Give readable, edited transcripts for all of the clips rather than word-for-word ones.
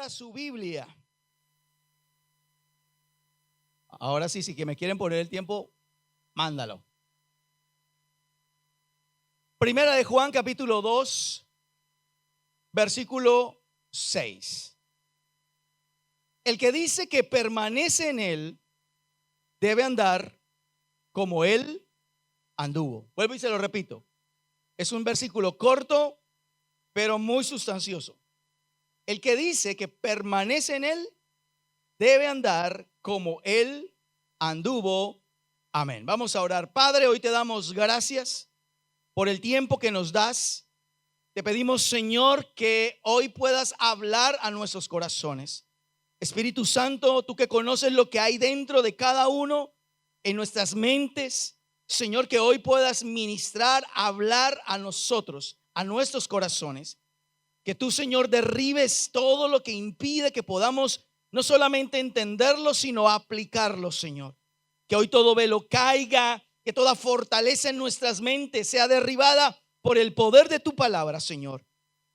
abra su Biblia. Ahora sí, si que me quieren poner el tiempo, mándalo. Primera de Juan, capítulo 2, versículo 6. El que dice que permanece en él debe andar como él anduvo. Vuelvo y se lo repito. Es un versículo corto, pero muy sustancioso. El que dice que permanece en él debe andar como él anduvo. Amén. Vamos a orar. Padre, hoy te damos gracias por el tiempo que nos das. Te pedimos, Señor, que hoy puedas hablar a nuestros corazones. Espíritu Santo, tú que conoces lo que hay dentro de cada uno, en nuestras mentes, Señor, que hoy puedas ministrar, hablar a nosotros, a nuestros corazones. Que tú, Señor, derribes todo lo que impide que podamos no solamente entenderlo, sino aplicarlo, Señor. Que hoy todo velo caiga, que toda fortaleza en nuestras mentes sea derribada por el poder de tu palabra, Señor,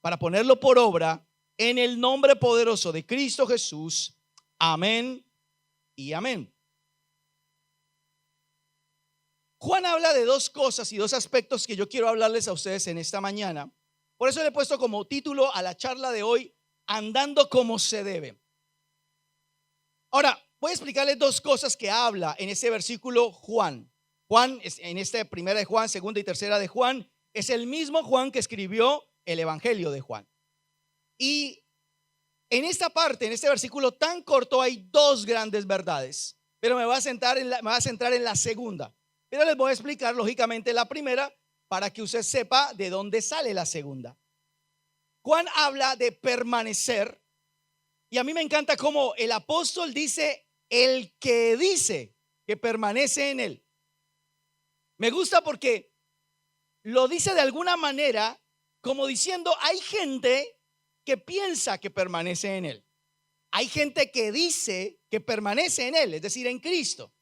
para ponerlo por obra en el nombre poderoso de Cristo Jesús. Amén y amén. Juan habla de dos cosas y dos aspectos que yo quiero hablarles a ustedes en esta mañana. Por eso le he puesto como título a la charla de hoy, Andando como se debe. Ahora, voy a explicarles dos cosas que habla en este versículo Juan. Juan, en esta primera de Juan, segunda y tercera de Juan, es el mismo Juan que escribió el Evangelio de Juan. Y en esta parte, en este versículo tan corto, hay dos grandes verdades. Pero me voy a centrar en la segunda. Pero les voy a explicar lógicamente la primera para que usted sepa de dónde sale la segunda. Juan habla de permanecer. Y a mí me encanta cómo el apóstol dice, el que dice que permanece en él. Me gusta porque lo dice de alguna manera como diciendo, hay gente que piensa que permanece en él. Hay gente que dice que permanece en él, es decir, en Cristo.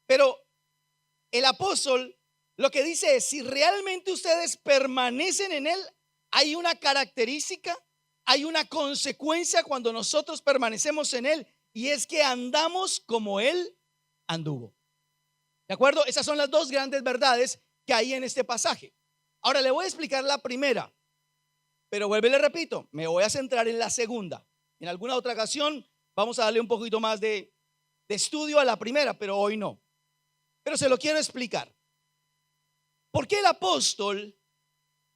Pero el apóstol lo que dice es, si realmente ustedes permanecen en él, hay una característica, hay una consecuencia cuando nosotros permanecemos en él, y es que andamos como él anduvo. ¿De acuerdo? Esas son las dos grandes verdades que hay en este pasaje. Ahora le voy a explicar la primera, pero vuelvo y le repito, me voy a centrar en la segunda. En alguna otra ocasión vamos a darle un poquito más de estudio a la primera, pero hoy no. Pero se lo quiero explicar. ¿Por qué el apóstol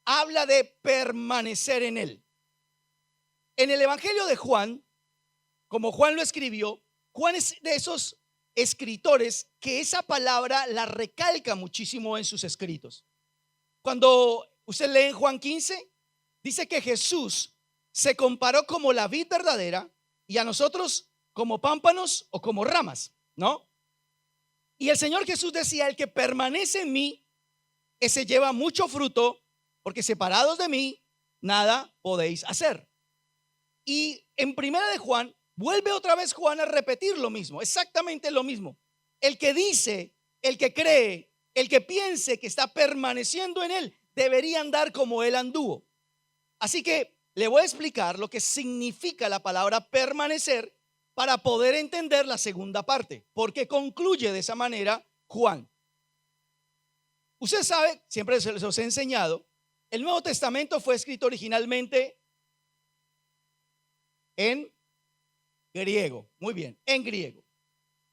habla de permanecer en él? En el Evangelio de Juan, como Juan lo escribió, Juan es de esos escritores que esa palabra la recalca muchísimo en sus escritos. Cuando usted lee en Juan 15, dice que Jesús se comparó como la vid verdadera y a nosotros como pámpanos o como ramas, ¿no? Y el Señor Jesús decía, el que permanece en mí, ese lleva mucho fruto, porque separados de mí, nada podéis hacer. Y en primera de Juan, vuelve otra vez Juan a repetir lo mismo, exactamente lo mismo. El que dice, el que cree, el que piense que está permaneciendo en él, debería andar como él anduvo. Así que le voy a explicar lo que significa la palabra permanecer para poder entender la segunda parte, porque concluye de esa manera Juan. Usted sabe, siempre se los he enseñado, el Nuevo Testamento fue escrito originalmente en griego. Muy bien, en griego.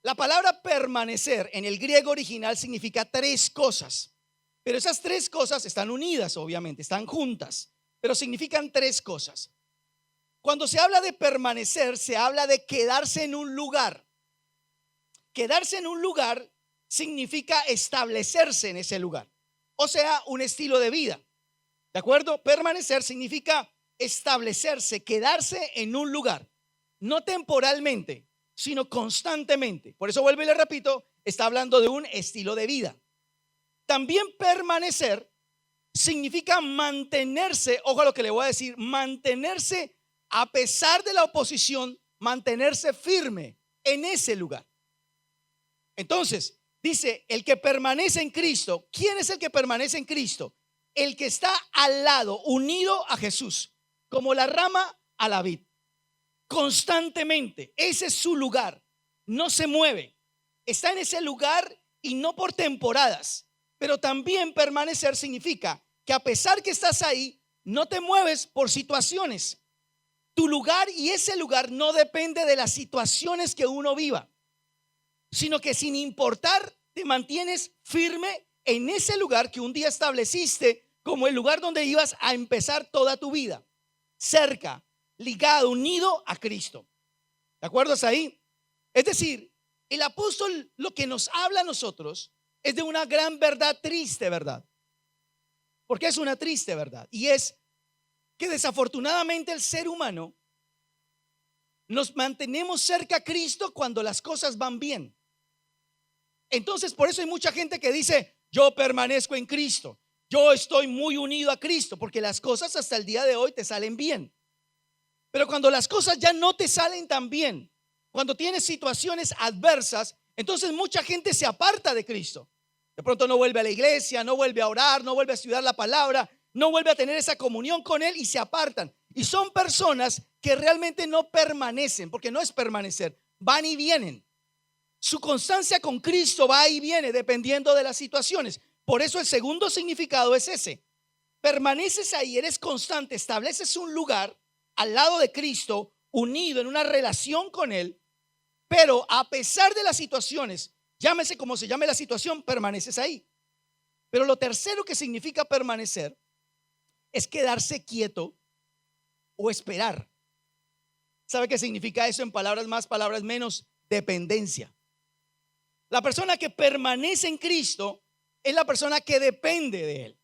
La palabra permanecer en el griego original significa tres cosas, pero esas tres cosas están unidas, obviamente, están juntas, pero significan tres cosas. Cuando se habla de permanecer, se habla de quedarse en un lugar. Quedarse en un lugar significa establecerse en ese lugar, o sea, un estilo de vida. ¿De acuerdo? Permanecer significa establecerse, quedarse en un lugar, no temporalmente, sino constantemente. Por eso vuelvo y le repito, está hablando de un estilo de vida. También permanecer significa mantenerse, ojo a lo que le voy a decir, mantenerse a pesar de la oposición, mantenerse firme en ese lugar. Entonces, dice, el que permanece en Cristo. ¿Quién es el que permanece en Cristo? El que está al lado, unido a Jesús, como la rama a la vid. constantemente. Ese es su lugar. No se mueve. Está en ese lugar y no por temporadas. Pero también permanecer significa que a pesar que estás ahí, no te mueves por situaciones. Tu lugar y ese lugar no depende de las situaciones que uno viva, sino que sin importar te mantienes firme en ese lugar que un día estableciste como el lugar donde ibas a empezar toda tu vida, cerca, ligado, unido a Cristo. ¿De acuerdo hasta ahí? Es decir, el apóstol lo que nos habla a nosotros es de una gran verdad, triste verdad. Porque es una triste verdad, y es que desafortunadamente el ser humano nos mantenemos cerca a Cristo cuando las cosas van bien. Entonces por eso hay mucha gente que dice: yo permanezco en Cristo, yo estoy muy unido a Cristo, porque las cosas hasta el día de hoy te salen bien. Pero cuando las cosas ya no te salen tan bien, cuando tienes situaciones adversas, entonces mucha gente se aparta de Cristo. De pronto no vuelve a la iglesia, no vuelve a orar, no vuelve a estudiar la palabra, no vuelve a tener esa comunión con Él y se apartan. Y son personas que realmente no permanecen, porque no es permanecer, van y vienen. Su constancia con Cristo va y viene dependiendo de las situaciones. Por eso el segundo significado es ese: permaneces ahí, eres constante, estableces un lugar al lado de Cristo, unido en una relación con Él, pero a pesar de las situaciones, llámese como se llame la situación, permaneces ahí. Pero lo tercero que significa permanecer es quedarse quieto o esperar. ¿Sabe qué significa eso en palabras más, palabras menos? Dependencia. La persona que permanece en Cristo es la persona que depende de Él.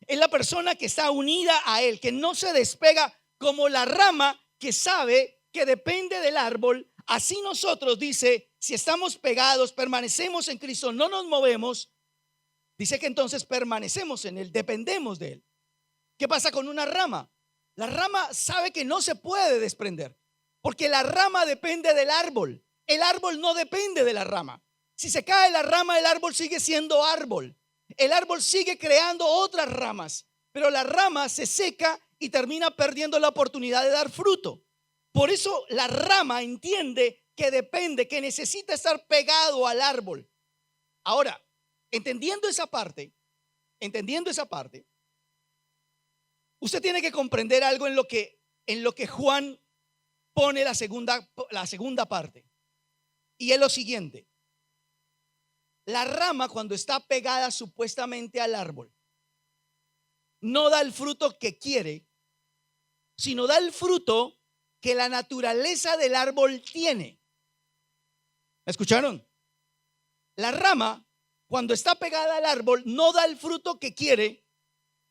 Es la persona que está unida a Él, que no se despega, como la rama que sabe que depende del árbol. Así nosotros, dice, si estamos pegados, permanecemos en Cristo, no nos movemos, dice que entonces permanecemos en Él, dependemos de Él. ¿Qué pasa con una rama? La rama sabe que no se puede desprender, porque la rama depende del árbol. El árbol no depende de la rama. Si se cae la rama, el árbol sigue siendo árbol. El árbol sigue creando otras ramas, pero la rama se seca y termina perdiendo la oportunidad de dar fruto. Por eso la rama entiende que depende, que necesita estar pegado al árbol. Ahora, entendiendo esa parte, usted tiene que comprender algo en lo que Juan pone la segunda parte. Y es lo siguiente: la rama, cuando está pegada supuestamente al árbol, no da el fruto que quiere, sino da el fruto que la naturaleza del árbol tiene. ¿Me escucharon? La rama, cuando está pegada al árbol, no da el fruto que quiere,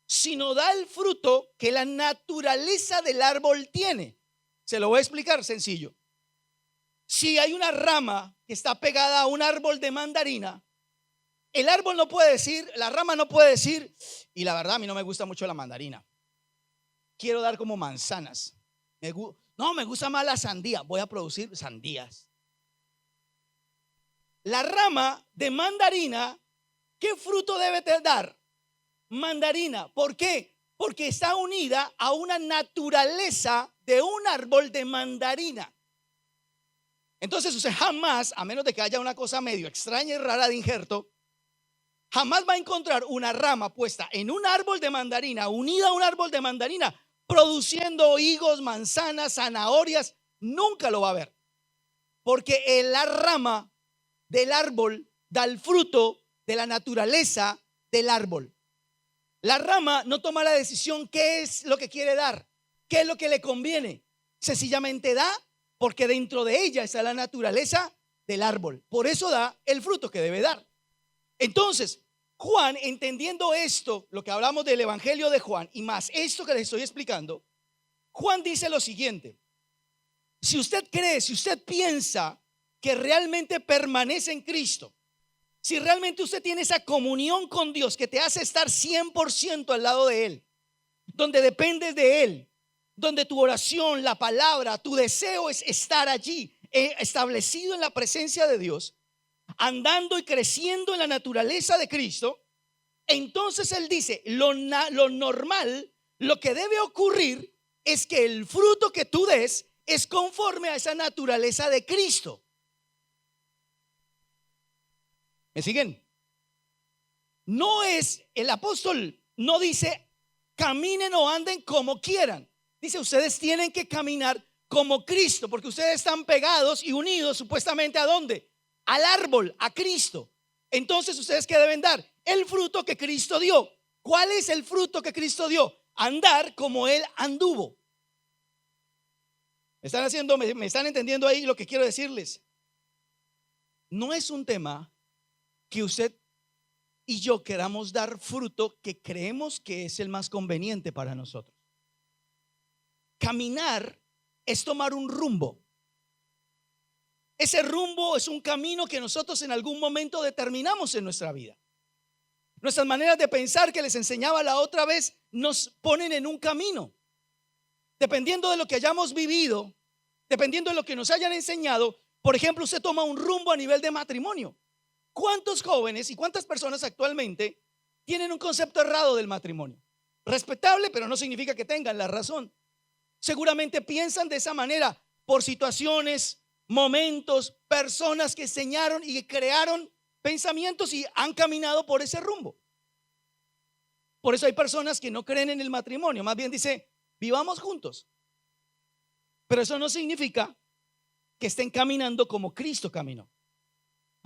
sino da el fruto que la naturaleza del árbol tiene. Se lo voy a explicar sencillo. Si hay una rama que está pegada a un árbol de mandarina, el árbol no puede decir, la rama no puede decir: y la verdad a mí no me gusta mucho la mandarina, quiero dar como manzanas. No, me gusta más la sandía, voy a producir sandías. La rama de mandarina, ¿qué fruto debe dar? Mandarina. ¿Por qué? Porque está unida a una naturaleza de un árbol de mandarina. Entonces usted jamás, a menos de que haya una cosa medio extraña y rara de injerto, jamás va a encontrar una rama puesta en un árbol de mandarina, unida a un árbol de mandarina, produciendo higos, manzanas, zanahorias. Nunca lo va a ver, porque la rama del árbol da el fruto de la naturaleza del árbol. La rama no toma la decisión qué es lo que quiere dar, qué es lo que le conviene. Sencillamente da porque dentro de ella está la naturaleza del árbol. Por eso da el fruto que debe dar. Entonces, Juan, entendiendo esto, lo que hablamos del evangelio de Juan y más esto que les estoy explicando, Juan dice lo siguiente: si usted cree, si usted piensa que realmente permanece en Cristo, si realmente usted tiene esa comunión con Dios que te hace estar 100% al lado de Él, donde dependes de Él, donde tu oración, la palabra, tu deseo es estar allí, establecido en la presencia de Dios, andando y creciendo en la naturaleza de Cristo, entonces Él dice, lo normal, lo que debe ocurrir es que el fruto que tú des es conforme a esa naturaleza de Cristo. ¿Me siguen? No es, el apóstol no dice caminen o anden como quieran. Dice ustedes tienen que caminar como Cristo, porque ustedes están pegados y unidos supuestamente ¿a dónde? Al árbol, a Cristo. Entonces ustedes ¿qué deben dar? El fruto que Cristo dio. ¿Cuál es el fruto que Cristo dio? Andar como Él anduvo. ¿Me están entendiendo ahí lo que quiero decirles? No es un tema que usted y yo queramos dar fruto que creemos que es el más conveniente para nosotros. Caminar es tomar un rumbo. Ese rumbo es un camino que nosotros en algún momento determinamos en nuestra vida. Nuestras maneras de pensar que les enseñaba la otra vez nos ponen en un camino. Dependiendo de lo que hayamos vivido, dependiendo de lo que nos hayan enseñado, por ejemplo, usted toma un rumbo a nivel de matrimonio. ¿Cuántos jóvenes y cuántas personas actualmente tienen un concepto errado del matrimonio? Respetable, pero no significa que tengan la razón. Seguramente piensan de esa manera por situaciones, momentos, personas que enseñaron y que crearon pensamientos y han caminado por ese rumbo. Por eso hay personas que no creen en el matrimonio, más bien dice, vivamos juntos. Pero eso no significa que estén caminando como Cristo caminó.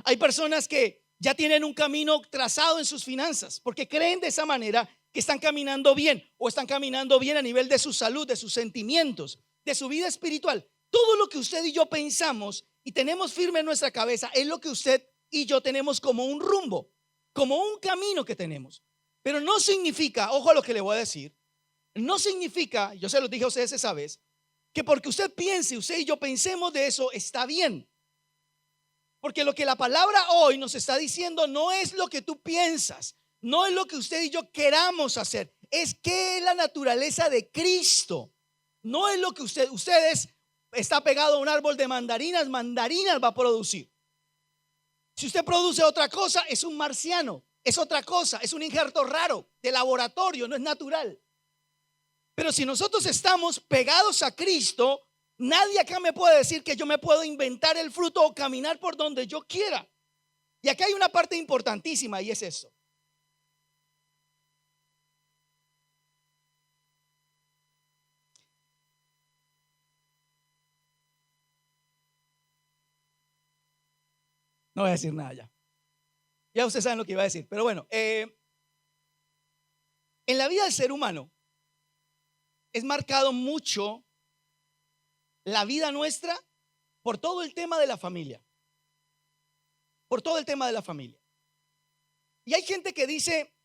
Hay personas que ya tienen un camino trazado en sus finanzas porque creen de esa manera que están caminando bien o están caminando bien a nivel de su salud, de sus sentimientos, de su vida espiritual. Todo lo que usted y yo pensamos y tenemos firme en nuestra cabeza es lo que usted y yo tenemos como un rumbo, como un camino que tenemos. Pero no significa, ojo a lo que le voy a decir, no significa, yo se lo dije a ustedes esa vez, que porque usted piense, usted y yo pensemos de eso está bien. Porque lo que la palabra hoy nos está diciendo no es lo que tú piensas, no es lo que usted y yo queramos hacer, es que es la naturaleza de Cristo. No es lo que ustedes está pegado a un árbol de mandarinas va a producir. Si usted produce otra cosa, es un marciano, es otra cosa, es un injerto raro de laboratorio, no es natural. Pero si nosotros estamos pegados a Cristo, nadie acá me puede decir que yo me puedo inventar el fruto o caminar por donde yo quiera. Y acá hay una parte importantísima y es esto. No voy a decir nada ya. Ya ustedes saben lo que iba a decir. Pero bueno, en la vida del ser humano es marcado mucho la vida nuestra por todo el tema de la familia. Por todo el tema de la familia. Y hay gente que dice,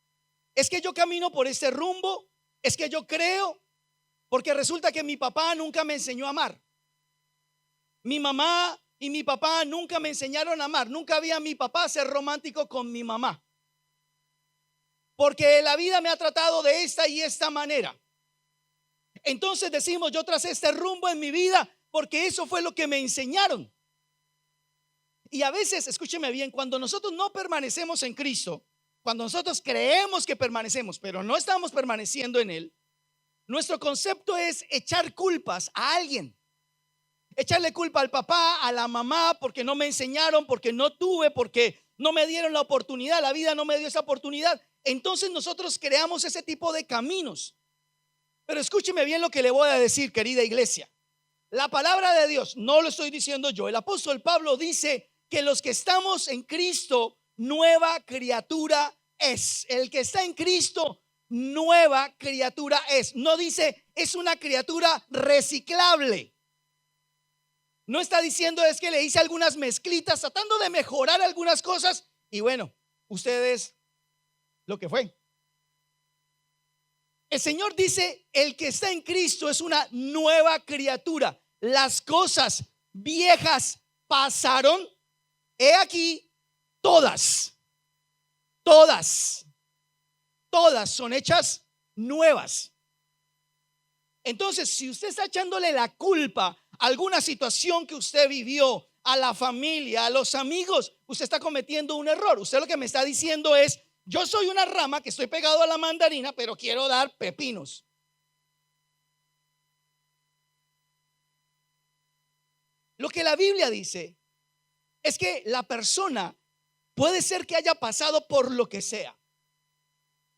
es que yo camino por este rumbo, es que yo creo, porque resulta que mi papá nunca me enseñó a amar. Mi mamá y mi papá nunca me enseñaron a amar. Nunca vi a mi papá ser romántico con mi mamá. Porque la vida me ha tratado de esta y esta manera. Entonces decimos, yo tracé este rumbo en mi vida porque eso fue lo que me enseñaron. Y a veces, escúcheme bien, cuando nosotros no permanecemos en Cristo, cuando nosotros creemos que permanecemos, pero no estamos permaneciendo en Él, nuestro concepto es echar culpas a alguien. Echarle culpa al papá, a la mamá, porque no me enseñaron, porque no tuve, porque no me dieron la oportunidad, la vida no me dio esa oportunidad. Entonces nosotros creamos ese tipo de caminos. Pero escúcheme bien lo que le voy a decir, querida iglesia. La palabra de Dios, no lo estoy diciendo yo, el apóstol Pablo dice que los que estamos en Cristo, nueva criatura es. El que está en Cristo, nueva criatura es. No dice es una criatura reciclable. No está diciendo es que le hice algunas mezclitas tratando de mejorar algunas cosas y bueno, ustedes lo que fue. El Señor dice, el que está en Cristo es una nueva criatura. Las cosas viejas pasaron. He aquí, todas son hechas nuevas. Entonces, si usted está echándole la culpa a alguna situación que usted vivió, a la familia, a los amigos, usted está cometiendo un error. Usted lo que me está diciendo es, yo soy una rama que estoy pegado a la mandarina, pero quiero dar pepinos. Lo que la Biblia dice es que la persona puede ser que haya pasado por lo que sea,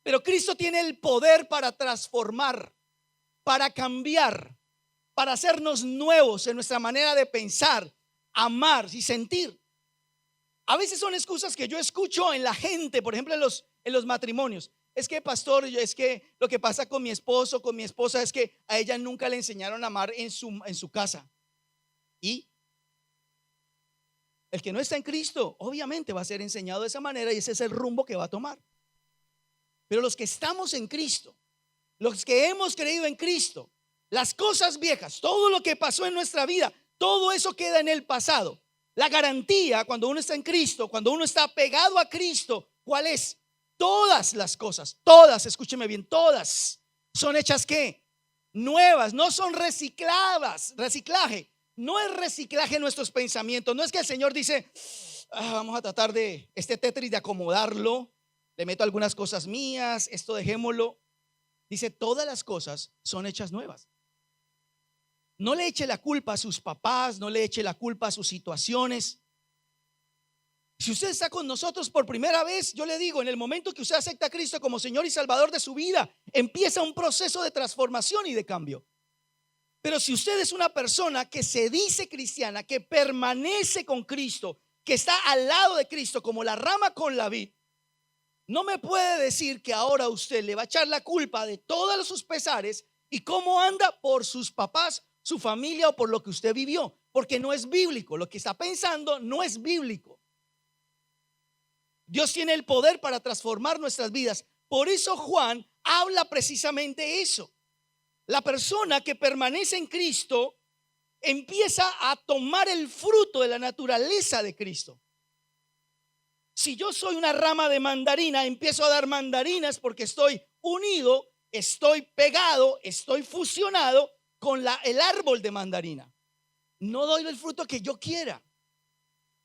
pero Cristo tiene el poder para transformar, para cambiar, para hacernos nuevos en nuestra manera de pensar, amar y sentir. A veces son excusas que yo escucho en la gente, por ejemplo en los matrimonios. Es que, pastor, es que lo que pasa con mi esposo, con mi esposa, es que a ella nunca le enseñaron a amar en su casa. Y el que no está en Cristo obviamente va a ser enseñado de esa manera, y ese es el rumbo que va a tomar. Pero los que estamos en Cristo, los que hemos creído en Cristo, las cosas viejas, todo lo que pasó en nuestra vida, todo eso queda en el pasado. La garantía cuando uno está en Cristo, cuando uno está pegado a Cristo, ¿cuál es? Todas las cosas, todas, escúcheme bien, todas son hechas ¿qué? Nuevas, no son recicladas. Reciclaje, no es reciclaje en nuestros pensamientos. No es que el Señor dice, vamos a tratar de este Tetris de acomodarlo, le meto algunas cosas mías, esto dejémoslo. Dice, todas las cosas son hechas nuevas. No le eche la culpa a sus papás, no le eche la culpa a sus situaciones. Si usted está con nosotros por primera vez, yo le digo, en el momento que usted acepta a Cristo como Señor y Salvador de su vida, empieza un proceso de transformación y de cambio. Pero si usted es una persona que se dice cristiana, que permanece con Cristo, que está al lado de Cristo como la rama con la vid, no me puede decir que ahora usted le va a echar la culpa de todos sus pesares y cómo anda por sus papás, su familia o por lo que usted vivió, porque no es bíblico. Lo que está pensando no es bíblico. Dios tiene el poder para transformar nuestras vidas. Por eso Juan habla precisamente eso. La persona que permanece en Cristo empieza a tomar el fruto de la naturaleza de Cristo. Si yo soy una rama de mandarina, empiezo a dar mandarinas porque estoy unido, estoy pegado, estoy fusionado con el árbol de mandarina. No doy el fruto que yo quiera,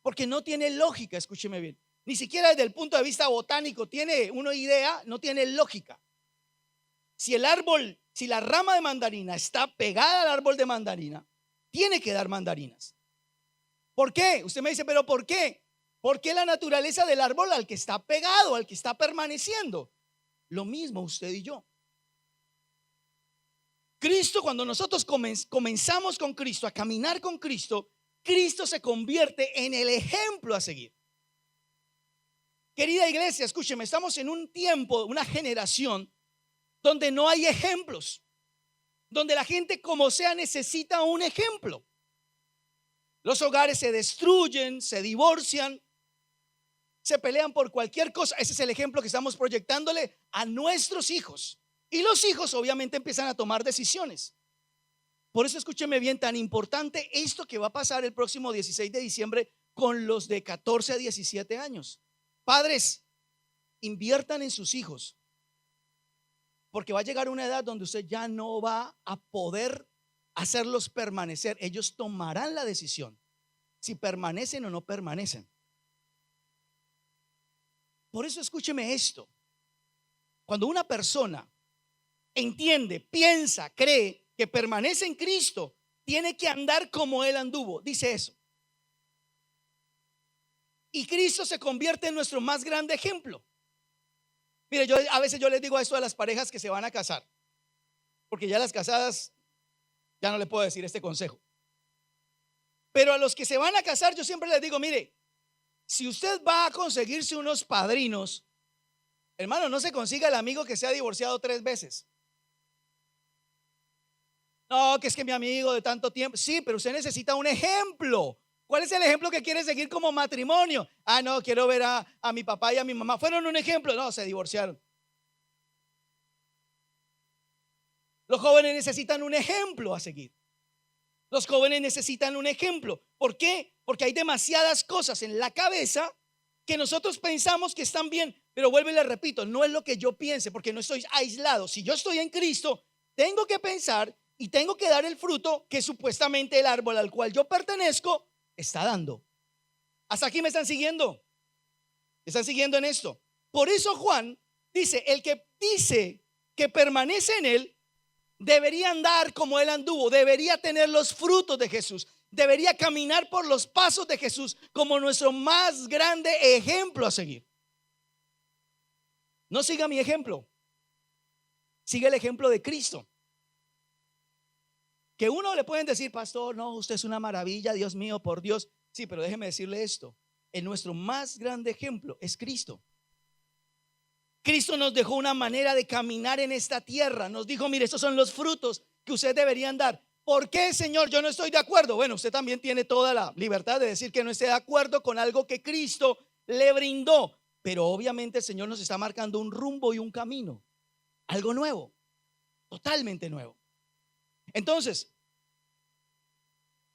porque no tiene lógica, escúcheme bien. Ni siquiera desde el punto de vista botánico tiene una idea, no tiene lógica. Si el árbol, si la rama de mandarina está pegada al árbol de mandarina, tiene que dar mandarinas. ¿Por qué? Usted me dice, ¿pero por qué? Porque la naturaleza del árbol al que está pegado, al que está permaneciendo. Lo mismo usted y yo. Cristo, cuando nosotros comenzamos con Cristo, a caminar con Cristo, Cristo se convierte en el ejemplo a seguir. Querida iglesia, escúcheme, estamos en un tiempo, una generación donde no hay ejemplos, donde la gente como sea necesita un ejemplo. Los hogares se destruyen, se divorcian, se pelean por cualquier cosa. Ese es el ejemplo que estamos proyectándole a nuestros hijos. Y los hijos obviamente empiezan a tomar decisiones. Por eso escúcheme bien, tan importante esto que va a pasar el próximo 16 de diciembre con los de 14 a 17 años. Padres, inviertan en sus hijos, porque va a llegar una edad donde usted ya no va a poder hacerlos permanecer. Ellos tomarán la decisión si permanecen o no permanecen. Por eso escúcheme esto. Cuando una persona entiende, piensa, cree que permanece en Cristo, tiene que andar como Él anduvo. Dice eso. Y Cristo se convierte en nuestro más grande ejemplo. Mire, a veces yo les digo esto a las parejas que se van a casar, porque ya las casadas ya no le puedo decir este consejo. Pero a los que se van a casar yo siempre les digo, mire, si usted va a conseguirse unos padrinos, hermano, no se consiga el amigo que se ha divorciado 3 veces. No, que es que mi amigo de tanto tiempo. Sí, pero usted necesita un ejemplo. ¿Cuál es el ejemplo que quiere seguir como matrimonio? No, quiero ver a mi papá y a mi mamá. ¿Fueron un ejemplo? No, se divorciaron. Los jóvenes necesitan un ejemplo a seguir. Los jóvenes necesitan un ejemplo. ¿Por qué? Porque hay demasiadas cosas en la cabeza que nosotros pensamos que están bien. Pero vuelvo y le repito, no es lo que yo piense, porque no estoy aislado. Si yo estoy en Cristo, tengo que pensar y tengo que dar el fruto que supuestamente el árbol al cual yo pertenezco está dando. Hasta aquí me están siguiendo. ¿Están siguiendo en esto? Por eso Juan dice, el que dice que permanece en él debería andar como Él anduvo, debería tener los frutos de Jesús, debería caminar por los pasos de Jesús como nuestro más grande ejemplo a seguir. No siga mi ejemplo, siga el ejemplo de Cristo. Que uno le pueden decir, pastor, no, usted es una maravilla, Dios mío, por Dios. Sí, pero déjeme decirle esto, nuestro más grande ejemplo es Cristo. Cristo nos dejó una manera de caminar en esta tierra. Nos dijo, mire, estos son los frutos que ustedes deberían dar. ¿Por qué, Señor, yo no estoy de acuerdo? Bueno, usted también tiene toda la libertad de decir que no esté de acuerdo con algo que Cristo le brindó. Pero obviamente el Señor nos está marcando un rumbo y un camino. Algo nuevo, totalmente nuevo. Entonces,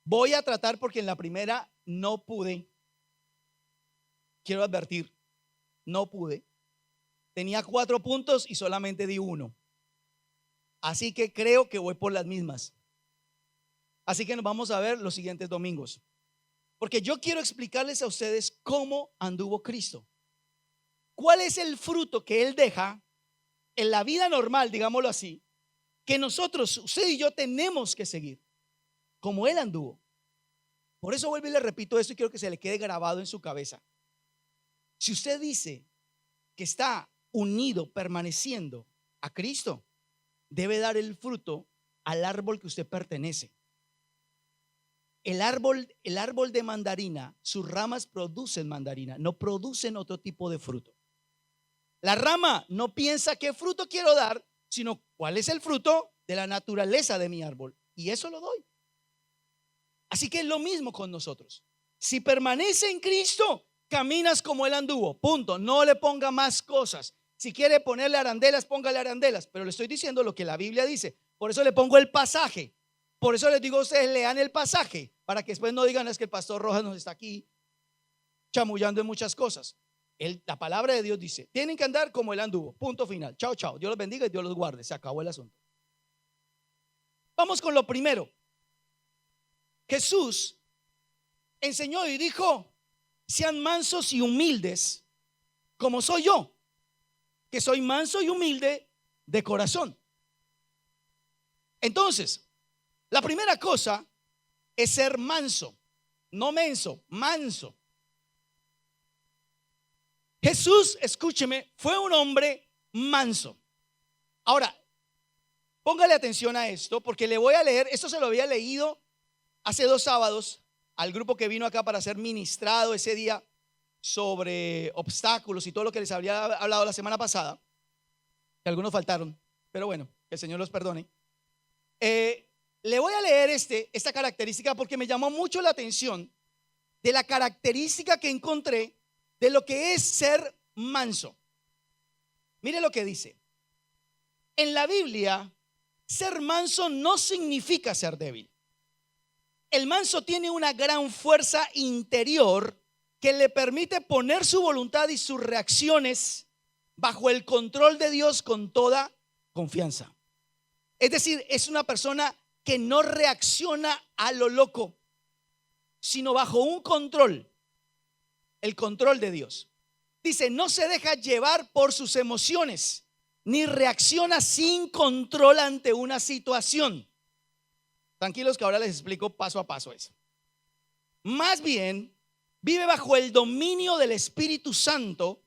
voy a tratar, porque en la primera no pude. Quiero advertir, no pude. Tenía 4 puntos y solamente di 1. Así que creo que voy por las mismas. Así que nos vamos a ver los siguientes domingos, porque yo quiero explicarles a ustedes cómo anduvo Cristo. ¿Cuál es el fruto que Él deja en la vida normal, digámoslo así, que nosotros, usted y yo, tenemos que seguir como Él anduvo? Por eso vuelvo y le repito esto y quiero que se le quede grabado en su cabeza. Si usted dice que está unido, permaneciendo a Cristo, debe dar el fruto al árbol que usted pertenece. El árbol de mandarina, sus ramas producen mandarina, no producen otro tipo de fruto. La rama no piensa qué fruto quiero dar, sino cuál es el fruto de la naturaleza de mi árbol, y eso lo doy. Así que es lo mismo con nosotros. Si permanece en Cristo, caminas como Él anduvo, punto. No le ponga más cosas. Si quiere ponerle arandelas, póngale arandelas, pero le estoy diciendo lo que la Biblia dice. Por eso le pongo el pasaje. Por eso les digo a ustedes, lean el pasaje, para que después no digan, es que el pastor Rojas nos está aquí chamullando en muchas cosas. La palabra de Dios dice, tienen que andar como Él anduvo, punto final. Chao, chao, Dios los bendiga y Dios los guarde. Se acabó el asunto. Vamos con lo primero. Jesús enseñó y dijo, sean mansos y humildes como soy yo, que soy manso y humilde de corazón. Entonces, la primera cosa es ser manso, no menso, manso. Jesús, escúcheme, fue un hombre manso. Ahora, póngale atención a esto, porque le voy a leer, esto se lo había leído hace 2 sábados al grupo que vino acá para ser ministrado ese día sobre obstáculos y todo lo que les había hablado la semana pasada, que algunos faltaron, pero bueno, que el Señor los perdone. Le voy a leer esta característica porque me llamó mucho la atención de la característica que encontré de lo que es ser manso. Mire lo que dice. En la Biblia, ser manso no significa ser débil. El manso tiene una gran fuerza interior que le permite poner su voluntad y sus reacciones bajo el control de Dios con toda confianza. Es decir, es una persona que no reacciona a lo loco, sino bajo un control, el control de Dios. Dice, no se deja llevar por sus emociones, ni reacciona sin control ante una situación. Tranquilos que ahora les explico paso a paso eso. Más bien, vive bajo el dominio del Espíritu Santo,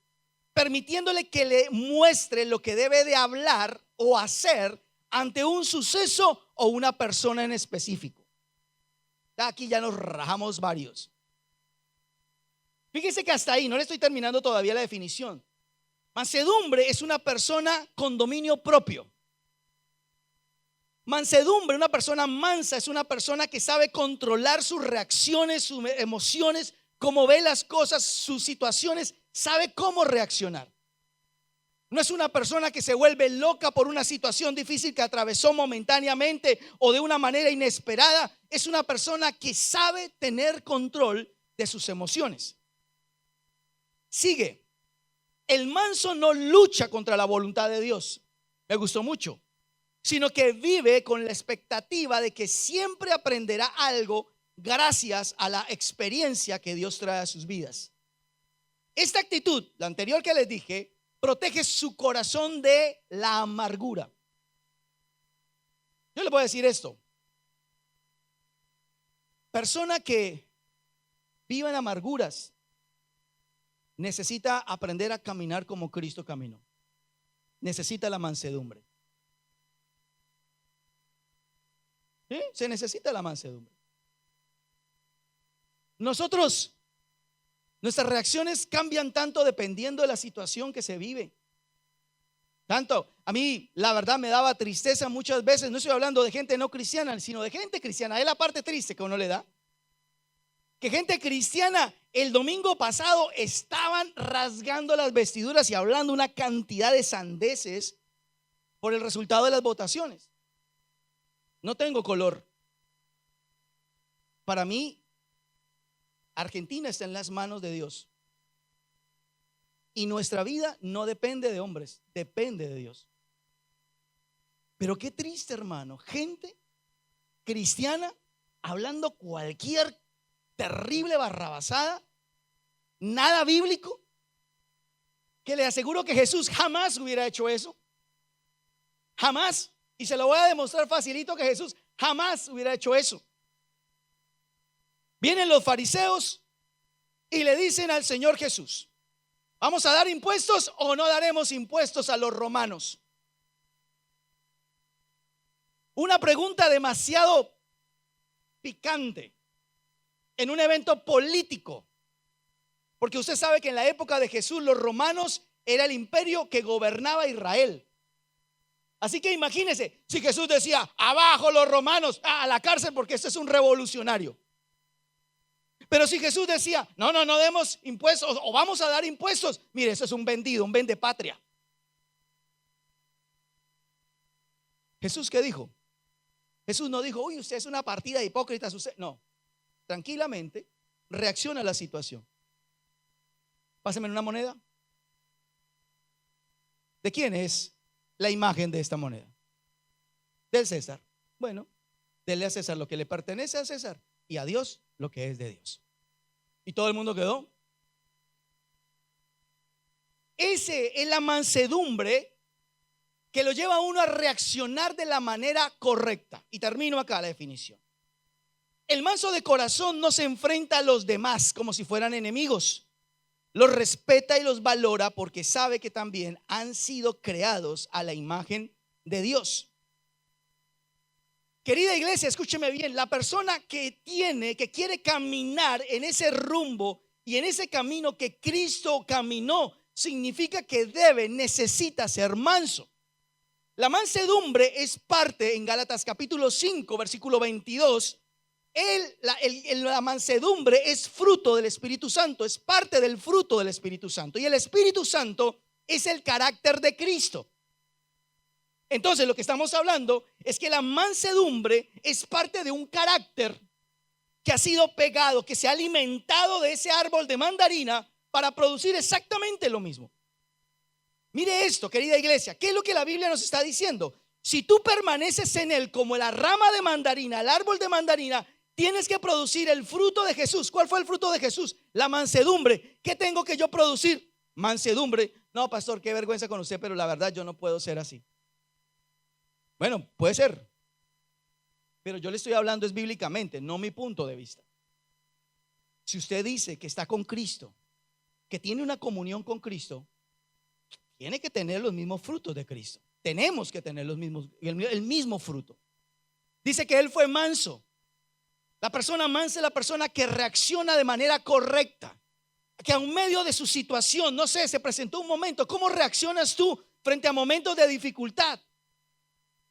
permitiéndole que le muestre lo que debe de hablar o hacer ante un suceso o una persona en específico. Aquí ya nos rajamos varios. Fíjese que hasta ahí, no le estoy terminando todavía la definición. Mansedumbre es una persona con dominio propio. Mansedumbre, una persona mansa, es una persona que sabe controlar sus reacciones, sus emociones, cómo ve las cosas, sus situaciones, sabe cómo reaccionar. No es una persona que se vuelve loca por una situación difícil que atravesó momentáneamente o de una manera inesperada. Es una persona que sabe tener control de sus emociones. Sigue. El manso no lucha contra la voluntad de Dios. Me gustó mucho. Sino que vive con la expectativa de que siempre aprenderá algo gracias a la experiencia que Dios trae a sus vidas. Esta actitud, la anterior que les dije, protege su corazón de la amargura. Yo les voy a decir esto. persona que viva en amarguras necesita aprender a caminar como Cristo caminó. Necesita la mansedumbre. ¿Sí? Se necesita la mansedumbre. Nuestras reacciones cambian tanto dependiendo de la situación que se vive. Tanto, a mí la verdad me daba tristeza muchas veces. No estoy hablando de gente no cristiana, sino de gente cristiana. Es la parte triste que uno le da. Que gente cristiana el domingo pasado estaban rasgando las vestiduras y hablando una cantidad de sandeces por el resultado de las votaciones. No tengo color. Para mí, Argentina está en las manos de Dios. Y nuestra vida no depende de hombres, depende de Dios. Pero qué triste, hermano, gente cristiana hablando cualquier terrible barrabasada, nada bíblico, que le aseguro que Jesús jamás hubiera hecho eso. Jamás. Y se lo voy a demostrar facilito que Jesús jamás hubiera hecho eso. Vienen los fariseos y le dicen al Señor Jesús: ¿vamos a dar impuestos o no daremos impuestos a los romanos? Una pregunta demasiado picante en un evento político, porque usted sabe que en la época de Jesús los romanos era el imperio que gobernaba Israel. Así que imagínese si Jesús decía: abajo los romanos, a la cárcel, porque este es un revolucionario. Pero si Jesús decía: no demos impuestos o vamos a dar impuestos, mire, eso es un vendido, un vendepatria. Jesús, ¿qué dijo? Jesús no dijo: uy, usted es una partida de hipócritas. Usted no, tranquilamente reacciona a la situación. Páseme una moneda. ¿De quién es la imagen de esta moneda? Del César. Bueno, dele a César lo que le pertenece a César y a Dios lo que es de Dios. Y todo el mundo quedó. Ese es la mansedumbre que lo lleva a uno a reaccionar de la manera correcta. Y termino acá la definición. El manso de corazón no se enfrenta a los demás como si fueran enemigos. Los respeta y los valora porque sabe que también han sido creados a la imagen de Dios. Querida iglesia, escúcheme bien. La persona que quiere caminar en ese rumbo y en ese camino que Cristo caminó, significa que necesita ser manso. La mansedumbre es parte, en Gálatas capítulo 5, versículo 22, la mansedumbre es fruto del Espíritu Santo, es parte del fruto del Espíritu Santo. Y el Espíritu Santo es el carácter de Cristo. Entonces lo que estamos hablando es que la mansedumbre es parte de un carácter que ha sido pegado, que se ha alimentado de ese árbol de mandarina para producir exactamente lo mismo. Mire esto, querida iglesia, ¿qué es lo que la Biblia nos está diciendo? Si tú permaneces en él como la rama de mandarina, el árbol de mandarina, tienes que producir el fruto de Jesús. ¿Cuál fue el fruto de Jesús? La mansedumbre. ¿Qué tengo que yo producir? Mansedumbre. No, pastor, qué vergüenza con usted, pero la verdad yo no puedo ser así. Bueno, puede ser, pero yo le estoy hablando es bíblicamente, no mi punto de vista. Si usted dice que está con Cristo, que tiene una comunión con Cristo, tiene que tener los mismos frutos de Cristo. Tenemos que tener el mismo fruto. Dice que él fue manso. La persona mansa es la persona que reacciona de manera correcta, que a un medio de su situación, no sé, se presentó un momento. ¿Cómo reaccionas tú frente a momentos de dificultad?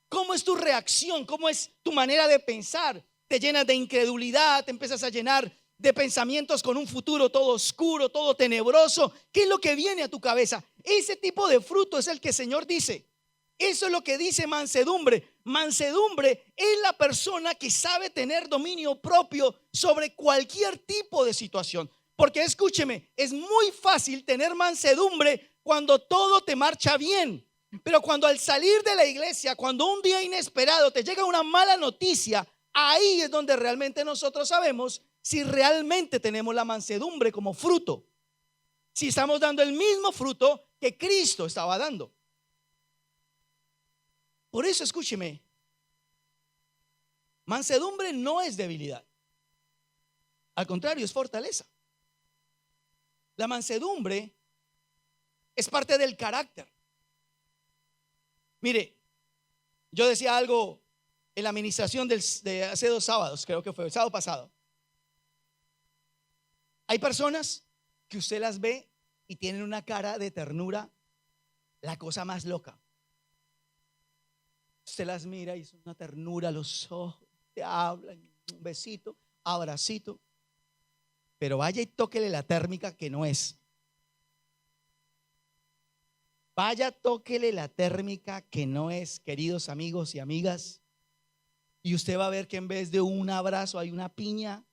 ¿Cómo es tu reacción? ¿Cómo es tu manera de pensar? ¿Te llenas de incredulidad? ¿Te empiezas a llenar de pensamientos con un futuro todo oscuro, todo tenebroso? ¿Qué es lo que viene a tu cabeza? Ese tipo de fruto es el que el Señor dice. Eso es lo que dice mansedumbre. Mansedumbre es la persona que sabe tener dominio propio sobre cualquier tipo de situación. Porque escúcheme, es muy fácil tener mansedumbre cuando todo te marcha bien. Pero cuando al salir de la iglesia, cuando un día inesperado te llega una mala noticia, ahí es donde realmente nosotros sabemos si realmente tenemos la mansedumbre como fruto. Si estamos dando el mismo fruto que Cristo estaba dando. Por eso escúcheme, mansedumbre no es debilidad. Al contrario, es fortaleza. La mansedumbre es parte del carácter. Mire, yo decía algo en la administración de hace 2 sábados, creo que fue el sábado pasado. Hay personas que usted las ve y tienen una cara de ternura, la cosa más loca. Usted las mira y es una ternura, los ojos, te hablan, un besito, abracito. Pero vaya y tóquele la térmica que no es. Vaya, tóquele la térmica que no es, queridos amigos y amigas. Y usted va a ver que en vez de un abrazo hay una piña,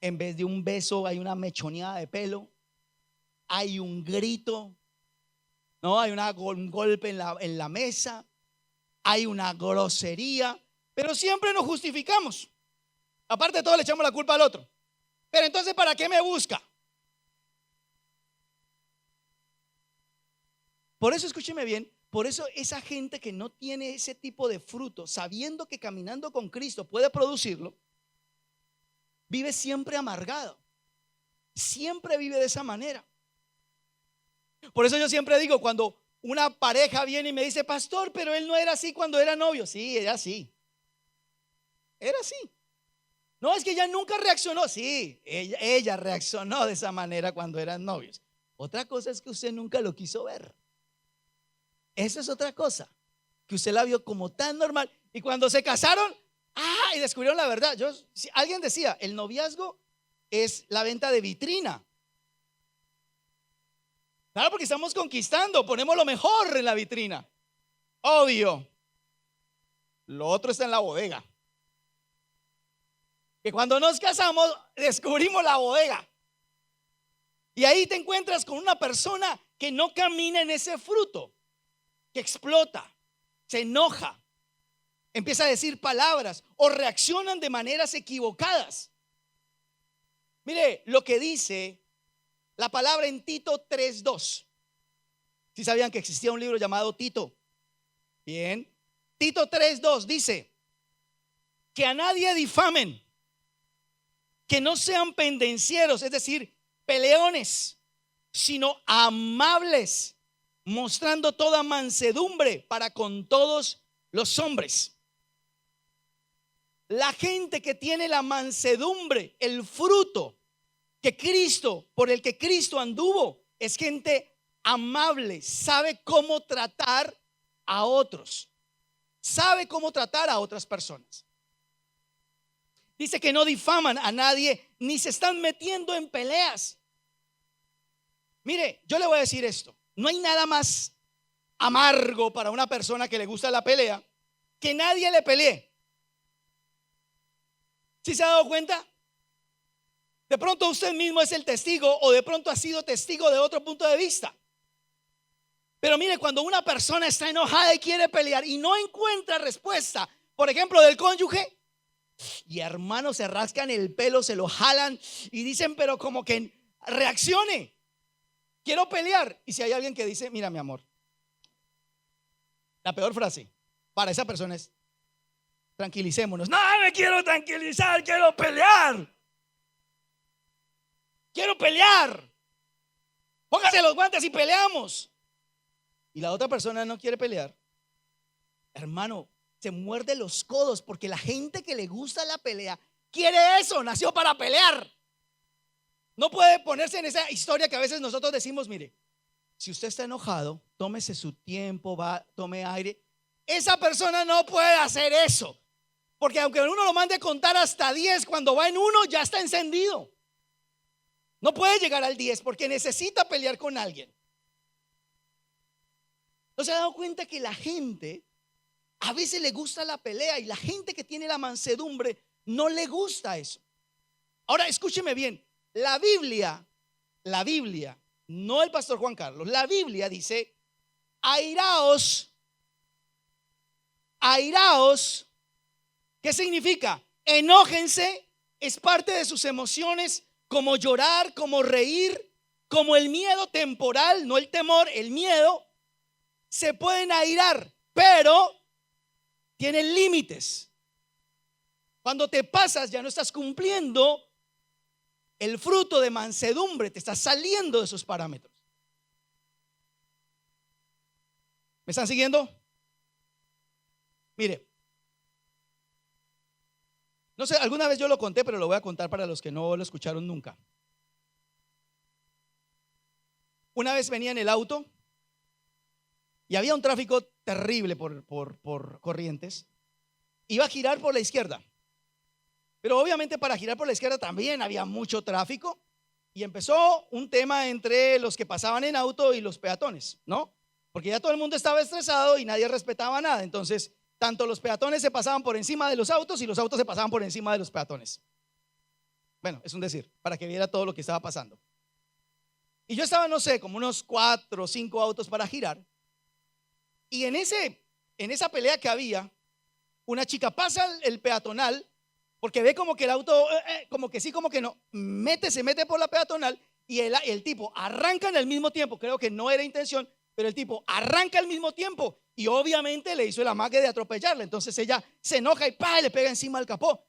en vez de un beso hay una mechoneada de pelo, hay un grito, no, hay un golpe en la mesa, hay una grosería, pero siempre nos justificamos. Aparte de todo, le echamos la culpa al otro. Pero entonces, ¿para qué me busca? Por eso, escúcheme bien, por eso esa gente que no tiene ese tipo de fruto, sabiendo que caminando con Cristo puede producirlo, vive siempre amargado. Siempre vive de esa manera. Por eso yo siempre digo, cuando una pareja viene y me dice, pastor, pero él no era así cuando era novio. Sí, era así. Era así. No, es que ella nunca reaccionó. Sí, ella reaccionó de esa manera cuando eran novios. Otra cosa es que usted nunca lo quiso ver. Eso es otra cosa, que usted la vio como tan normal. Y cuando se casaron, y descubrieron la verdad. Alguien decía, el noviazgo es la venta de vitrina. Claro, porque estamos conquistando, ponemos lo mejor en la vitrina. Obvio. Lo otro está en la bodega. Que cuando nos casamos, descubrimos la bodega. Y ahí te encuentras con una persona que no camina en ese fruto, que explota, se enoja, empieza a decir palabras o reaccionan de maneras equivocadas. Mire lo que dice la palabra en Tito 3:2. ¿Sí sabían que existía un libro llamado Tito? Bien. Tito 3:2 dice que a nadie difamen, que no sean pendencieros, es decir, peleones, sino amables, mostrando toda mansedumbre para con todos los hombres. La gente que tiene la mansedumbre, el fruto por el que Cristo anduvo, es gente amable, sabe cómo tratar a otros, sabe cómo tratar a otras personas. Dice que no difaman a nadie, ni se están metiendo en peleas. Mire, yo le voy a decir esto: no hay nada más amargo para una persona que le gusta la pelea que nadie le pelee. ¿Sí se ha dado cuenta? De pronto usted mismo es el testigo, o de pronto ha sido testigo de otro punto de vista. Pero mire, cuando una persona está enojada y quiere pelear y no encuentra respuesta, por ejemplo, del cónyuge, y hermanos, se rascan el pelo, se lo jalan y dicen, pero como que reaccione, quiero pelear. Y si hay alguien que dice, mira mi amor, la peor frase para esa persona es, tranquilicémonos. No me quiero tranquilizar, quiero pelear. Quiero pelear. Póngase los guantes y peleamos. Y la otra persona no quiere pelear. Hermano, se muerde los codos, porque la gente que le gusta la pelea quiere eso, nació para pelear. No puede ponerse en esa historia que a veces nosotros decimos, mire, si usted está enojado, tómese su tiempo, tome aire. Esa persona no puede hacer eso, porque aunque uno lo mande a contar hasta 10, cuando va en 1 ya está encendido. No puede llegar al 10 porque necesita pelear con alguien. ¿No se ha dado cuenta que la gente a veces le gusta la pelea, y la gente que tiene la mansedumbre no le gusta eso? Ahora escúcheme bien, la Biblia, no el pastor Juan Carlos, la Biblia dice, airaos. ¿Qué significa? Enójense, es parte de sus emociones, como llorar, como reír, como el miedo temporal, no el temor, el miedo. Se pueden airar, pero tienen límites. Cuando te pasas, ya no estás cumpliendo el fruto de mansedumbre te está saliendo de esos parámetros. ¿Me están siguiendo? Mire, no sé, alguna vez yo lo conté, pero lo voy a contar para los que no lo escucharon nunca. Una vez venía en el auto y había un tráfico terrible por Corrientes. Iba a girar por la izquierda, pero obviamente para girar por la izquierda también había mucho tráfico y empezó un tema entre los que pasaban en auto y los peatones, ¿no? Porque ya todo el mundo estaba estresado y nadie respetaba nada. Entonces, tanto los peatones se pasaban por encima de los autos y los autos se pasaban por encima de los peatones. Bueno, es un decir, para que viera todo lo que estaba pasando. Y yo estaba, no sé, como unos 4 o 5 autos para girar. Y en esa pelea que había, una chica pasa el peatonal porque ve como que el auto, como que sí, como que no, se mete por la peatonal y el tipo arranca en el mismo tiempo. Creo que no era intención, pero el tipo arranca al mismo tiempo y obviamente le hizo el amague de atropellarla. Entonces ella se enoja y ¡pah!, le pega encima al capó.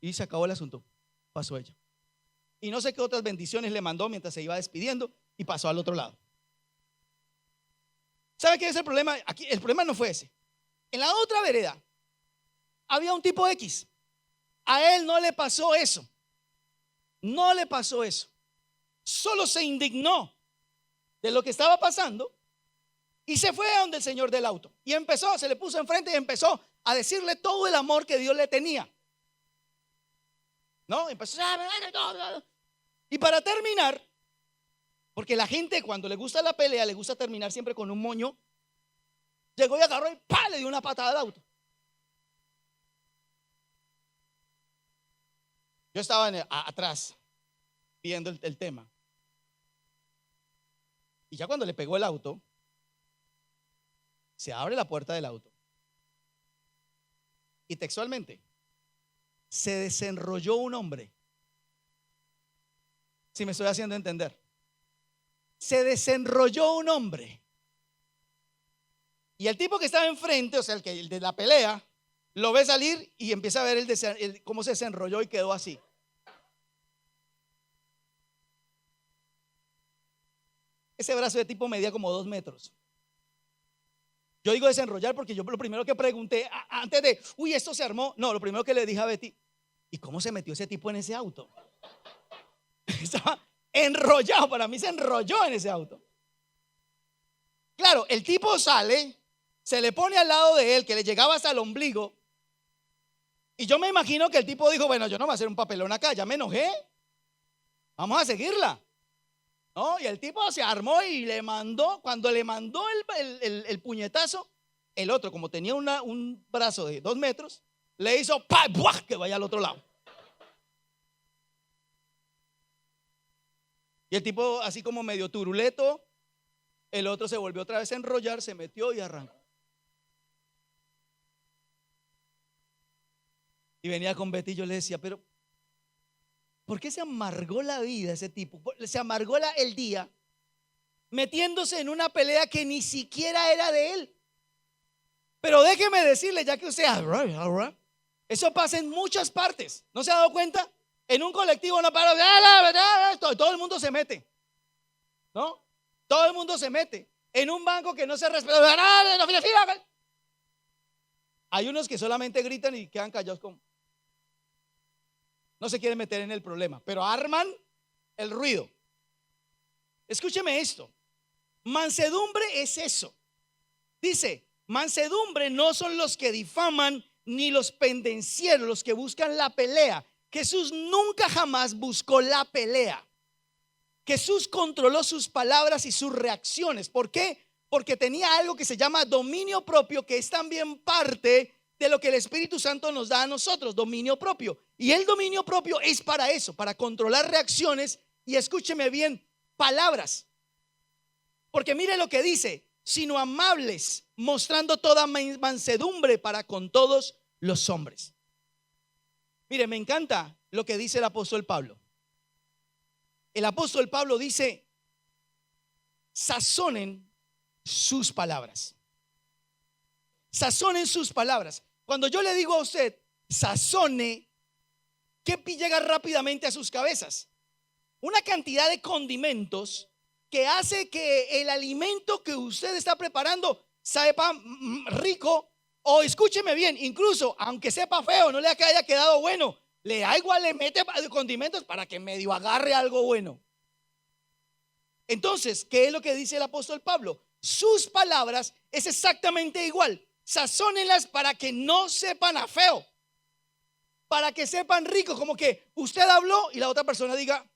Y se acabó el asunto. Pasó ella. Y no sé qué otras bendiciones le mandó mientras se iba despidiendo y pasó al otro lado. ¿Sabe qué es el problema? Aquí el problema no fue ese. En la otra vereda había un tipo X. A él no le pasó eso. No le pasó eso. Solo se indignó de lo que estaba pasando y se fue a donde el señor del auto y se le puso enfrente y empezó a decirle todo el amor que Dios le tenía, ¿no? Empezó y para terminar, porque la gente cuando le gusta la pelea le gusta terminar siempre con un moño, llegó y agarró y ¡pah!, le dio una patada al auto. Yo estaba atrás viendo el tema. Y ya cuando le pegó el auto, se abre la puerta del auto y textualmente se desenrolló un hombre. Si me estoy haciendo entender, se desenrolló un hombre y el tipo que estaba enfrente, o sea, el de la pelea, lo ve salir y empieza a ver cómo se desenrolló y quedó así. Ese brazo de tipo medía como 2 metros. Yo digo desenrollar porque yo lo primero que pregunté antes de, esto se armó. No, lo primero que le dije a Betty, ¿y cómo se metió ese tipo en ese auto? Estaba enrollado, para mí se enrolló en ese auto. Claro, el tipo sale, se le pone al lado de él, que le llegaba hasta el ombligo. Y yo me imagino que el tipo dijo, bueno, yo no voy a hacer un papelón acá, ya me enojé, vamos a seguirla. ¿No? Y el tipo se armó y le mandó, cuando le mandó el puñetazo, el otro, como tenía un brazo de 2 metros, le hizo ¡pah!, ¡buah!, que vaya al otro lado. Y el tipo, así como medio turuleto, el otro se volvió otra vez a enrollar, se metió y arrancó. Y venía con Betty y yo le decía, pero ¿por qué se amargó la vida ese tipo? Se amargó el día metiéndose en una pelea que ni siquiera era de él. Pero déjeme decirle, ya que usted, eso pasa en muchas partes. ¿No se ha dado cuenta? En un colectivo no para, todo el mundo se mete, ¿no? Todo el mundo se mete. En un banco que no se respeta, hay unos que solamente gritan y quedan callados como no se quieren meter en el problema, pero arman el ruido. Escúcheme esto. Mansedumbre es eso. Dice, mansedumbre no son los que difaman ni los pendencieros, los que buscan la pelea. Jesús nunca jamás buscó la pelea. Jesús controló sus palabras y sus reacciones. ¿Por qué? Porque tenía algo que se llama dominio propio, que es también parte de lo que el Espíritu Santo nos da a nosotros, dominio propio. Y el dominio propio es para eso, para controlar reacciones y, escúcheme bien, palabras. Porque mire lo que dice, sino amables, mostrando toda mansedumbre para con todos los hombres. Mire, me encanta lo que dice el apóstol Pablo. El apóstol Pablo dice, sazonen sus palabras. Sazonen sus palabras. Cuando yo le digo a usted, sazone, ¿Qué llega rápidamente a sus cabezas? Una cantidad de condimentos que hace que el alimento que usted está preparando sepa rico, o escúcheme bien, incluso aunque sepa feo, no le haya quedado bueno, le da igual, le mete condimentos para que medio agarre algo bueno. Entonces, ¿qué es lo que dice el apóstol Pablo? Sus palabras es exactamente igual. Sazónenlas para que no sepan a feo, para que sepan rico. Como que usted habló y la otra persona diga: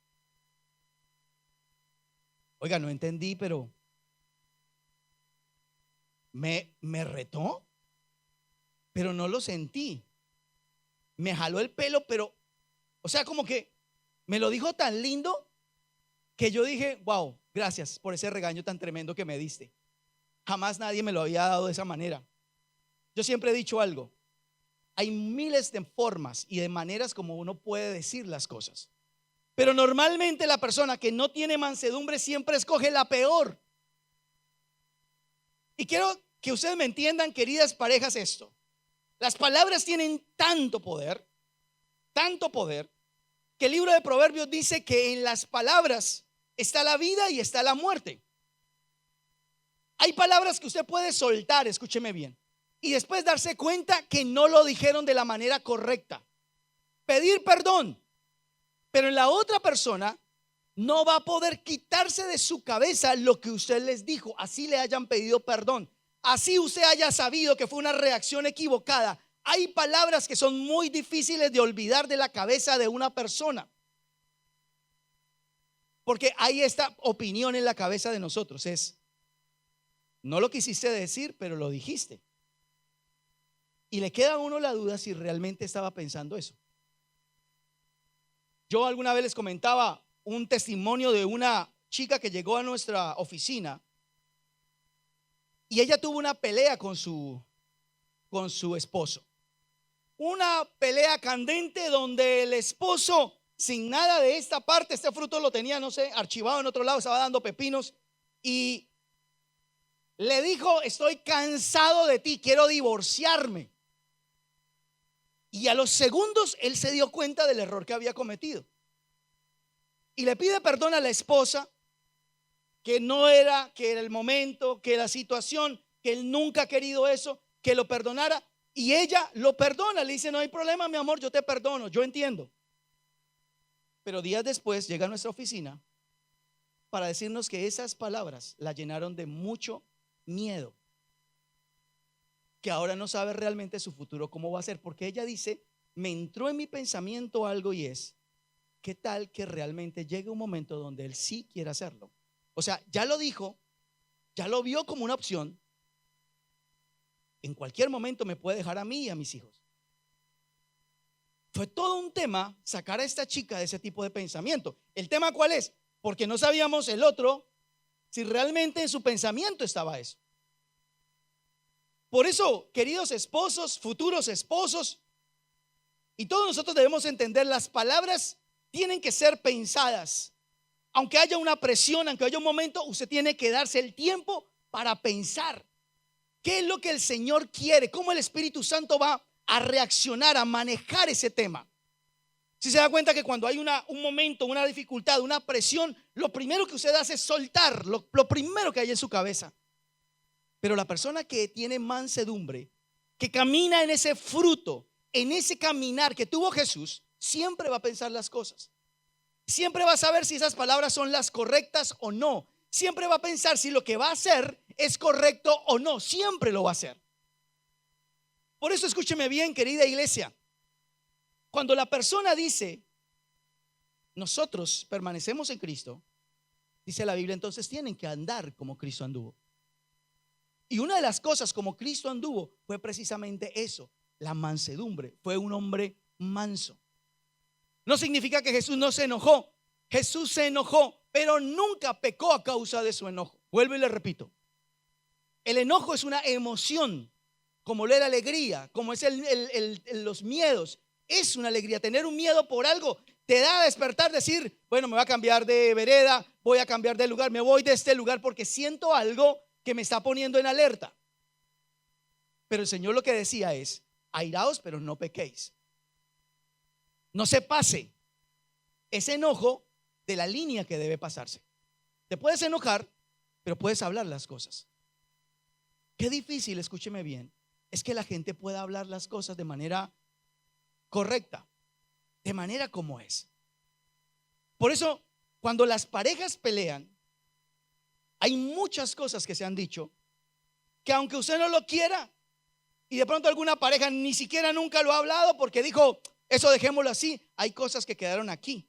oiga, no entendí, pero me retó, pero no lo sentí. Me jaló el pelo, pero, o sea, como que me lo dijo tan lindo que yo dije: wow, gracias por ese regaño tan tremendo que me diste. Jamás nadie me lo había dado de esa manera. Yo siempre he dicho algo: hay miles de formas y de maneras como uno puede decir las cosas, pero normalmente la persona que no tiene mansedumbre siempre escoge la peor. Y quiero que ustedes me entiendan, queridas parejas, esto: las palabras tienen tanto poder, que el libro de Proverbios dice que en las palabras está la vida y está la muerte. Hay palabras que usted puede soltar, escúcheme bien, y después darse cuenta que no lo dijeron de la manera correcta. Pedir perdón, pero en la otra persona no va a poder quitarse de su cabeza lo que usted les dijo, así le hayan pedido perdón, así usted haya sabido que fue una reacción equivocada. Hay palabras que son muy difíciles de olvidar de la cabeza de una persona, porque hay esta opinión en la cabeza de nosotros: es: no lo quisiste decir, pero lo dijiste. Y le queda a uno la duda si realmente estaba pensando eso. Yo alguna vez les comentaba un testimonio de una chica que llegó a nuestra oficina y ella tuvo una pelea con su esposo. Una pelea candente donde el esposo, sin nada de esta parte, este fruto lo tenía, no sé, archivado en otro lado, estaba dando pepinos, y le dijo: estoy cansado de ti, quiero divorciarme. Y a los segundos él se dio cuenta del error que había cometido y le pide perdón a la esposa, que que era el momento, que la situación, que él nunca ha querido eso, que lo perdonara, y ella lo perdona. Le dice: no hay problema, mi amor, yo te perdono, yo entiendo. Pero días después llega a nuestra oficina para decirnos que esas palabras la llenaron de mucho miedo, que ahora no sabe realmente su futuro cómo va a ser, porque ella dice: me entró en mi pensamiento algo, y es: ¿qué tal que realmente llegue un momento donde él sí quiera hacerlo? O sea, ya lo dijo, ya lo vio como una opción. En cualquier momento me puede dejar a mí y a mis hijos. Fue todo un tema sacar a esta chica de ese tipo de pensamiento. ¿El tema cuál es? Porque no sabíamos el otro si realmente en su pensamiento estaba eso. Por eso, queridos esposos, futuros esposos, y todos nosotros debemos entender: las palabras tienen que ser pensadas. Aunque haya una presión, aunque haya un momento, usted tiene que darse el tiempo para pensar qué es lo que el Señor quiere, cómo el Espíritu Santo va a reaccionar, a manejar ese tema. Si se da cuenta que cuando hay un momento, una dificultad, una presión, lo primero que usted hace es soltar lo primero que hay en su cabeza. Pero la persona que tiene mansedumbre, que camina en ese fruto, en ese caminar que tuvo Jesús, siempre va a pensar las cosas. Siempre va a saber si esas palabras son las correctas o no. Siempre va a pensar si lo que va a hacer es correcto o no. Siempre lo va a hacer. Por eso, escúcheme bien, querida iglesia: cuando la persona dice: nosotros permanecemos en Cristo, dice la Biblia, entonces tienen que andar como Cristo anduvo. Y una de las cosas como Cristo anduvo fue precisamente eso: la mansedumbre. Fue un hombre manso. No significa que Jesús no se enojó. Jesús se enojó, pero nunca pecó a causa de su enojo. Vuelvo y le repito: el enojo es una emoción, como lo es la alegría, como es los miedos. Es una alegría. Tener un miedo por algo te da a despertar, decir: bueno, me voy a cambiar de vereda, voy a cambiar de lugar, me voy de este lugar porque siento algo que me está poniendo en alerta. Pero el Señor lo que decía es: airaos, pero no pequéis. no se pase ese enojo de la línea que debe pasarse. Te puedes enojar, pero puedes hablar las cosas. Qué difícil, escúcheme bien, es que la gente pueda hablar las cosas de manera correcta, de manera como es. Por eso, cuando las parejas pelean, hay muchas cosas que se han dicho que aunque usted no lo quiera, y de pronto alguna pareja ni siquiera nunca lo ha hablado porque dijo, eso dejémoslo así, hay cosas que quedaron aquí.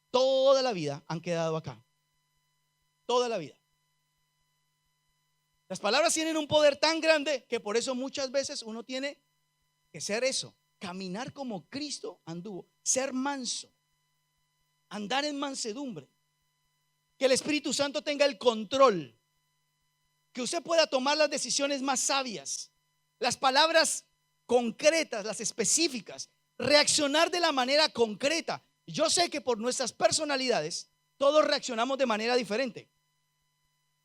Toda la vida han quedado acá. Toda la vida. Las palabras tienen un poder tan grande que por eso muchas veces uno tiene que ser eso, caminar como Cristo anduvo, ser manso, andar en mansedumbre, que el Espíritu Santo tenga el control, que usted pueda tomar las decisiones más sabias, las palabras concretas, las específicas, reaccionar de la manera concreta. Yo sé que por nuestras personalidades todos reaccionamos de manera diferente.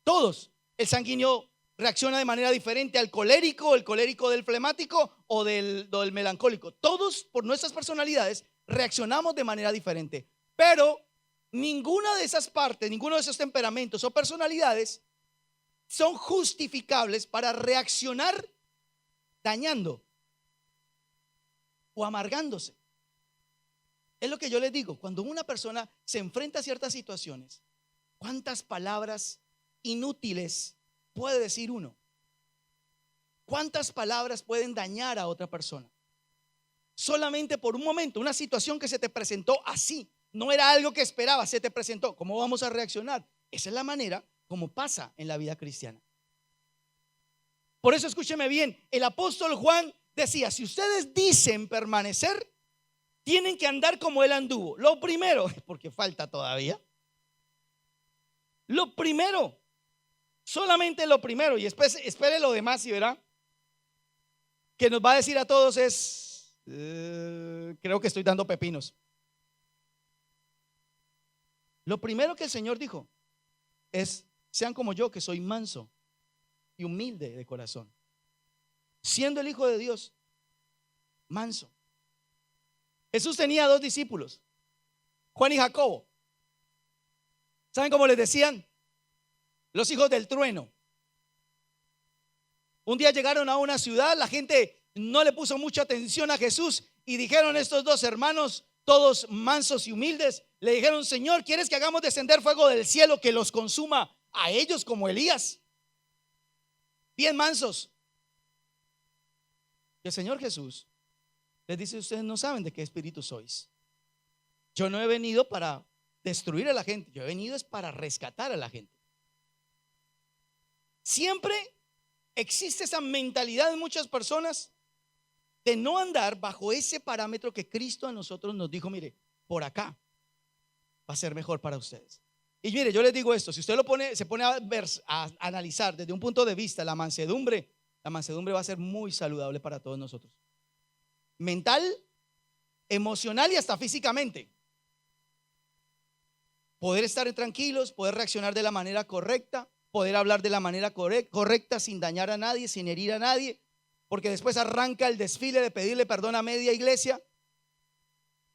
Todos. El sanguíneo reacciona de manera diferente al colérico, el colérico del flemático o del melancólico. Todos por nuestras personalidades reaccionamos de manera diferente. Pero ninguna de esas partes, ninguno de esos temperamentos o personalidades son justificables para reaccionar dañando o amargándose. Es lo que yo les digo, cuando una persona se enfrenta a ciertas situaciones, ¿cuántas palabras inútiles puede decir uno? ¿Cuántas palabras pueden dañar a otra persona? Solamente por un momento, una situación que se te presentó así, no era algo que esperabas, se te presentó. ¿Cómo vamos a reaccionar? Esa es la manera como pasa en la vida cristiana. Por eso escúcheme bien, el apóstol Juan decía, si ustedes dicen permanecer, tienen que andar como él anduvo. Lo primero, porque falta todavía. Lo primero, solamente lo primero, y espere lo demás y verá que nos va a decir a todos es, creo que estoy dando pepinos. Lo primero que el Señor dijo es, sean como yo, que soy manso y humilde de corazón. Siendo el Hijo de Dios, manso. Jesús tenía dos discípulos, Juan y Jacobo. ¿Saben cómo les decían? Los hijos del trueno. Un día llegaron a una ciudad, la gente no le puso mucha atención a Jesús y dijeron estos dos hermanos, todos mansos y humildes, le dijeron, Señor, ¿quieres que hagamos descender fuego del cielo que los consuma a ellos como Elías? Bien mansos. Y el Señor Jesús les dice, ustedes no saben de qué espíritu sois. Yo no he venido para destruir a la gente, yo he venido es para rescatar a la gente. Siempre existe esa mentalidad en muchas personas de no andar bajo ese parámetro que Cristo a nosotros nos dijo, mire, por acá va a ser mejor para ustedes. Y mire, yo les digo esto, si usted se pone a analizar desde un punto de vista la mansedumbre va a ser muy saludable para todos nosotros. Mental, emocional y hasta físicamente. Poder estar tranquilos, poder reaccionar de la manera correcta, poder hablar de la manera correcta sin dañar a nadie, sin herir a nadie, porque después arranca el desfile de pedirle perdón a media iglesia,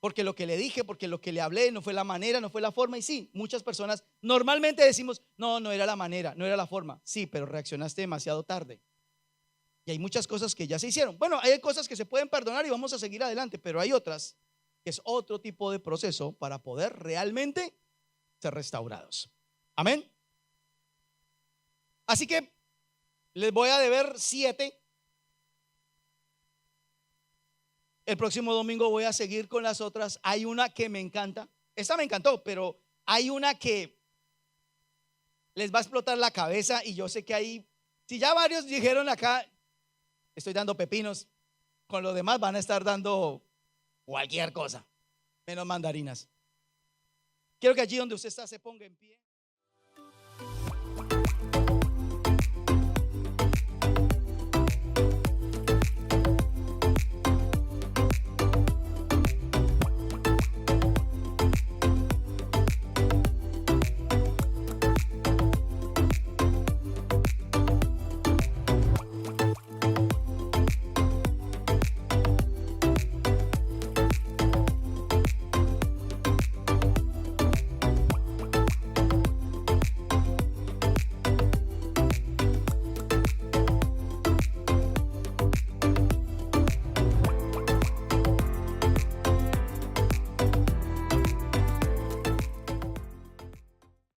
porque lo que le dije, porque lo que le hablé no fue la manera, no fue la forma. Y sí, muchas personas normalmente decimos, no era la manera, no era la forma. Sí, pero reaccionaste demasiado tarde. Y hay muchas cosas que ya se hicieron. Bueno, hay cosas que se pueden perdonar y vamos a seguir adelante, pero hay otras que es otro tipo de proceso para poder realmente ser restaurados. Amén. Así que les voy a deber 7. El próximo domingo voy a seguir con las otras. Hay una que me encanta. Esta me encantó, pero hay una que les va a explotar la cabeza y yo sé que hay, si ya varios dijeron acá, estoy dando pepinos, con los demás van a estar dando cualquier cosa, menos mandarinas. Quiero que allí donde usted está se ponga en pie.